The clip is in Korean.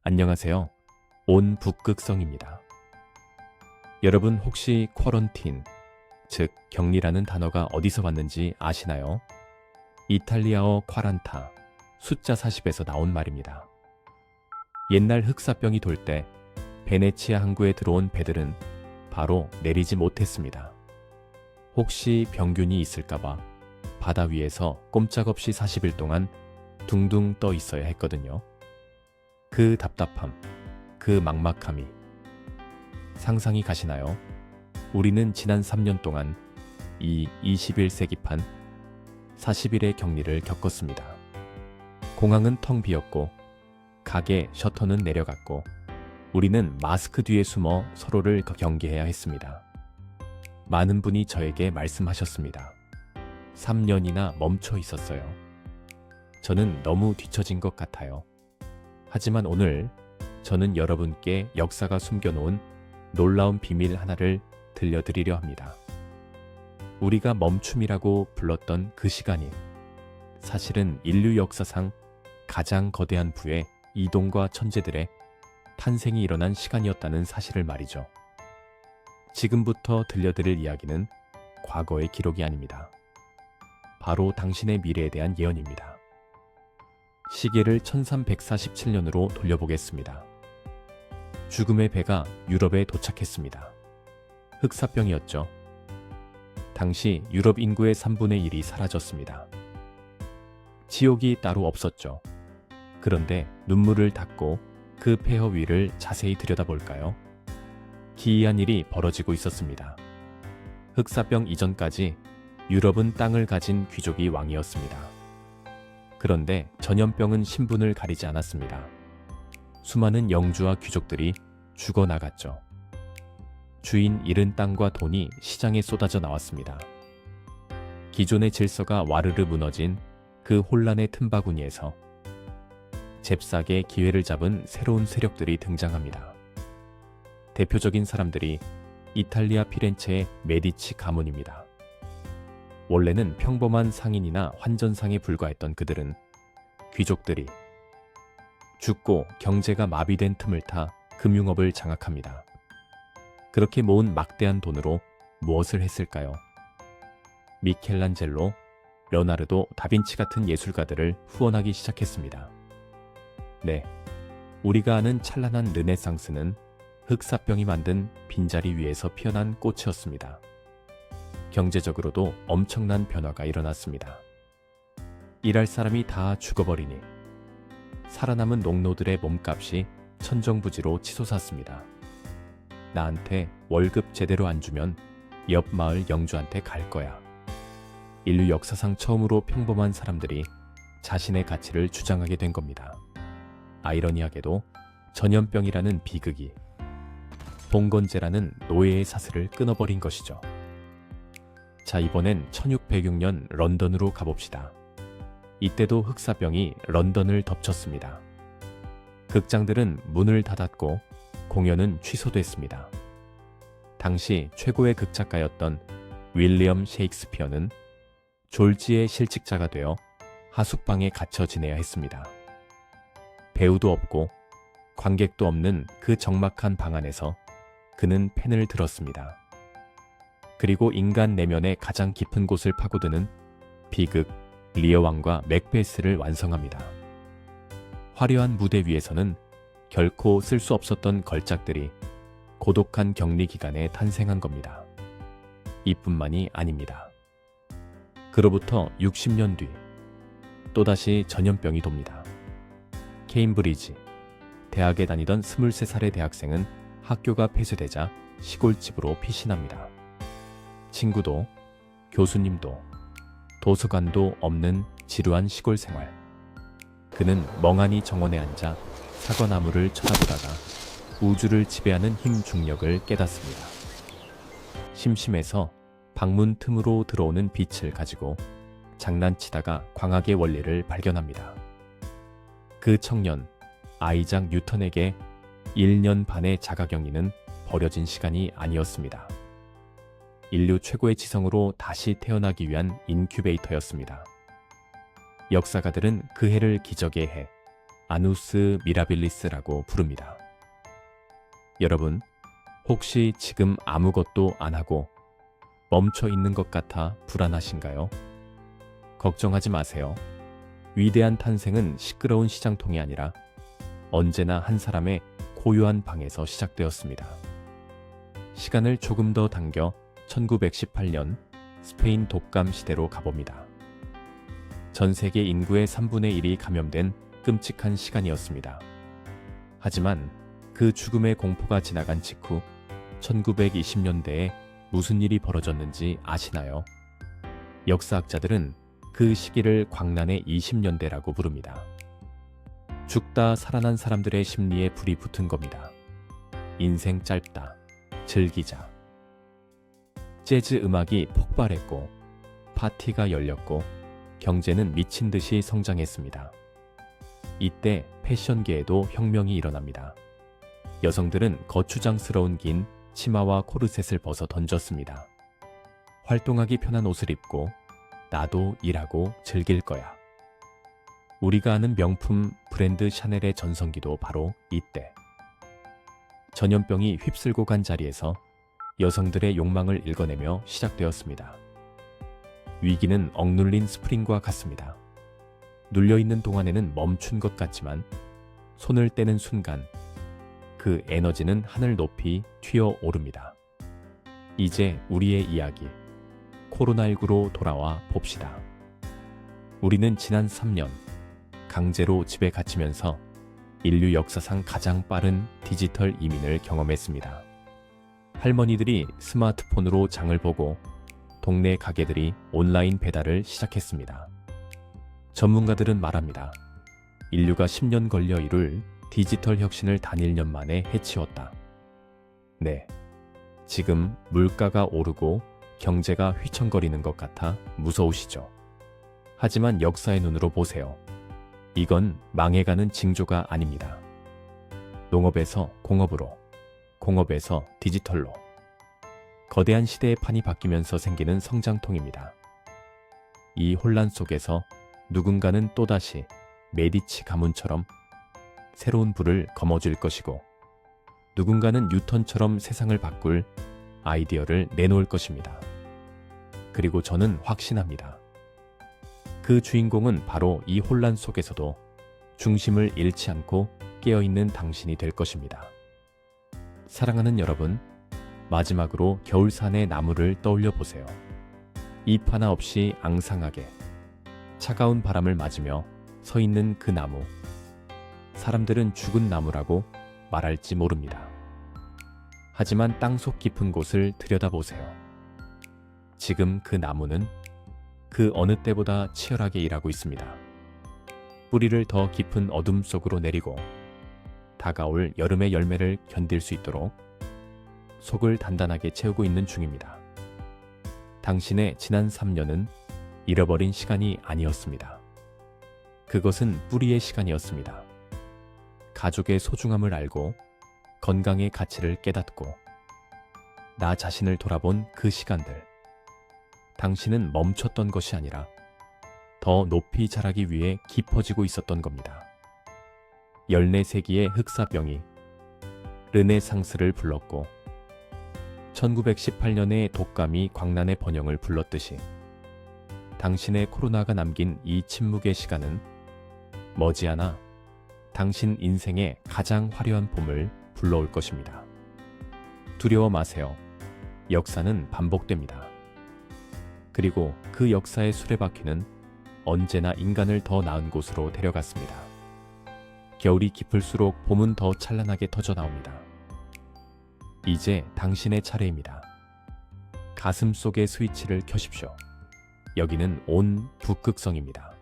안녕하세요. 온 북극성입니다. 여러분 혹시 쿼런틴, 즉 격리라는 단어가 어디서 왔는지 아시나요? 이탈리아어 쿼란타, 숫자 40에서 나온 말입니다. 옛날 흑사병이 돌 때 베네치아 항구에 들어온 배들은 바로 내리지 못했습니다. 혹시 병균이 있을까봐 바다 위에서 꼼짝없이 40일 동안 둥둥 떠 있어야 했거든요. 그 답답함, 그 막막함이 상상이 가시나요? 우리는 지난 3년 동안 이 21세기판 40일의 격리를 겪었습니다. 공항은 텅 비었고 가게 셔터는 내려갔고 우리는 마스크 뒤에 숨어 서로를 경계해야 했습니다. 많은 분이 저에게 말씀하셨습니다. 3년이나 멈춰 있었어요. 저는 너무 뒤처진 것 같아요. 하지만 오늘 저는 여러분께 역사가 숨겨놓은 놀라운 비밀 하나를 들려드리려 합니다. 우리가 멈춤이라고 불렀던 그 시간이 사실은 인류 역사상 가장 거대한 부의 이동과 천재들의 탄생이 일어난 시간이었다는 사실을 말이죠. 지금부터 들려드릴 이야기는 과거의 기록이 아닙니다. 바로 당신의 미래에 대한 예언입니다. 시계를 1347년으로 돌려보겠습니다. 죽음의 배가 유럽에 도착했습니다. 흑사병이었죠. 당시 유럽 인구의 3분의 1이 사라졌습니다. 지옥이 따로 없었죠. 그런데 눈물을 닦고 그 폐허 위를 자세히 들여다볼까요? 기이한 일이 벌어지고 있었습니다. 흑사병 이전까지 유럽은 땅을 가진 귀족이 왕이었습니다. 그런데 전염병은 신분을 가리지 않았습니다. 수많은 영주와 귀족들이 죽어나갔죠. 주인 잃은 땅과 돈이 시장에 쏟아져 나왔습니다. 기존의 질서가 와르르 무너진 그 혼란의 틈바구니에서 잽싸게 기회를 잡은 새로운 세력들이 등장합니다. 대표적인 사람들이 이탈리아 피렌체의 메디치 가문입니다. 원래는 평범한 상인이나 환전상에 불과했던 그들은 귀족들이 죽고 경제가 마비된 틈을 타 금융업을 장악합니다. 그렇게 모은 막대한 돈으로 무엇을 했을까요? 미켈란젤로, 레오나르도, 다빈치 같은 예술가들을 후원하기 시작했습니다. 네, 우리가 아는 찬란한 르네상스는 흑사병이 만든 빈자리 위에서 피어난 꽃이었습니다. 경제적으로도 엄청난 변화가 일어났습니다. 일할 사람이 다 죽어버리니 살아남은 농노들의 몸값이 천정부지로 치솟았습니다. 나한테 월급 제대로 안 주면 옆 마을 영주한테 갈 거야. 인류 역사상 처음으로 평범한 사람들이 자신의 가치를 주장하게 된 겁니다. 아이러니하게도 전염병이라는 비극이 봉건제라는 노예의 사슬을 끊어버린 것이죠. 자, 이번엔 1606년 런던으로 가봅시다. 이때도 흑사병이 런던을 덮쳤습니다. 극장들은 문을 닫았고 공연은 취소됐습니다. 당시 최고의 극작가였던 윌리엄 셰익스피어는 졸지의 실직자가 되어 하숙방에 갇혀 지내야 했습니다. 배우도 없고 관객도 없는 그 적막한 방 안에서 그는 펜을 들었습니다. 그리고 인간 내면의 가장 깊은 곳을 파고드는 비극 리어왕과 맥베스를 완성합니다. 화려한 무대 위에서는 결코 쓸 수 없었던 걸작들이 고독한 격리 기간에 탄생한 겁니다. 이뿐만이 아닙니다. 그로부터 60년 뒤 또다시 전염병이 돕니다. 케임브리지, 대학에 다니던 23살의 대학생은 학교가 폐쇄되자 시골집으로 피신합니다. 친구도 교수님도 도서관도 없는 지루한 시골 생활. 그는 멍하니 정원에 앉아 사과나무를 쳐다보다가 우주를 지배하는 힘 중력을 깨닫습니다. 심심해서 방문 틈으로 들어오는 빛을 가지고 장난치다가 광학의 원리를 발견합니다. 그 청년 아이작 뉴턴에게 1년 반의 자가격리는 버려진 시간이 아니었습니다. 인류 최고의 지성으로 다시 태어나기 위한 인큐베이터였습니다. 역사가들은 그 해를 기적의 해, 아누스 미라빌리스라고 부릅니다. 여러분, 혹시 지금 아무것도 안 하고 멈춰 있는 것 같아 불안하신가요? 걱정하지 마세요. 위대한 탄생은 시끄러운 시장통이 아니라 언제나 한 사람의 고요한 방에서 시작되었습니다. 시간을 조금 더 당겨 1918년 스페인 독감 시대로 가봅니다. 전 세계 인구의 3분의 1이 감염된 끔찍한 시간이었습니다. 하지만 그 죽음의 공포가 지나간 직후 1920년대에 무슨 일이 벌어졌는지 아시나요? 역사학자들은 그 시기를 광란의 20년대라고 부릅니다. 죽다 살아난 사람들의 심리에 불이 붙은 겁니다. 인생 짧다. 즐기자. 재즈 음악이 폭발했고 파티가 열렸고 경제는 미친 듯이 성장했습니다. 이때 패션계에도 혁명이 일어납니다. 여성들은 거추장스러운 긴 치마와 코르셋을 벗어 던졌습니다. 활동하기 편한 옷을 입고 나도 일하고 즐길 거야. 우리가 아는 명품 브랜드 샤넬의 전성기도 바로 이때. 전염병이 휩쓸고 간 자리에서 여성들의 욕망을 읽어내며 시작되었습니다. 위기는 억눌린 스프링과 같습니다. 눌려있는 동안에는 멈춘 것 같지만 손을 떼는 순간 그 에너지는 하늘 높이 튀어오릅니다. 이제 우리의 이야기, 코로나19로 돌아와 봅시다. 우리는 지난 3년 강제로 집에 갇히면서 인류 역사상 가장 빠른 디지털 이민을 경험했습니다. 할머니들이 스마트폰으로 장을 보고 동네 가게들이 온라인 배달을 시작했습니다. 전문가들은 말합니다. 인류가 10년 걸려 이룰 디지털 혁신을 단 1년 만에 해치웠다. 네, 지금 물가가 오르고 경제가 휘청거리는 것 같아 무서우시죠? 하지만 역사의 눈으로 보세요. 이건 망해가는 징조가 아닙니다. 농업에서 공업으로, 공업에서 디지털로 거대한 시대의 판이 바뀌면서 생기는 성장통입니다. 이 혼란 속에서 누군가는 또다시 메디치 가문처럼 새로운 불을 거머쥘 것이고 누군가는 뉴턴처럼 세상을 바꿀 아이디어를 내놓을 것입니다. 그리고 저는 확신합니다. 그 주인공은 바로 이 혼란 속에서도 중심을 잃지 않고 깨어있는 당신이 될 것입니다. 사랑하는 여러분, 마지막으로 겨울산의 나무를 떠올려 보세요. 잎 하나 없이 앙상하게 차가운 바람을 맞으며 서 있는 그 나무. 사람들은 죽은 나무라고 말할지 모릅니다. 하지만 땅속 깊은 곳을 들여다보세요. 지금 그 나무는 그 어느 때보다 치열하게 일하고 있습니다. 뿌리를 더 깊은 어둠 속으로 내리고 다가올 여름의 열매를 견딜 수 있도록 속을 단단하게 채우고 있는 중입니다. 당신의 지난 3년은 잃어버린 시간이 아니었습니다. 그것은 뿌리의 시간이었습니다. 가족의 소중함을 알고 건강의 가치를 깨닫고 나 자신을 돌아본 그 시간들. 당신은 멈췄던 것이 아니라 더 높이 자라기 위해 깊어지고 있었던 겁니다. 14세기의 흑사병이 르네상스를 불렀고 1918년에 독감이 광란의 번영을 불렀듯이 당신의 코로나가 남긴 이 침묵의 시간은 머지않아 당신 인생의 가장 화려한 봄을 불러올 것입니다. 두려워 마세요. 역사는 반복됩니다. 그리고 그 역사의 수레바퀴는 언제나 인간을 더 나은 곳으로 데려갔습니다. 겨울이 깊을수록 봄은 더 찬란하게 터져 나옵니다. 이제 당신의 차례입니다. 가슴 속의 스위치를 켜십시오. 여기는 온 북극성입니다.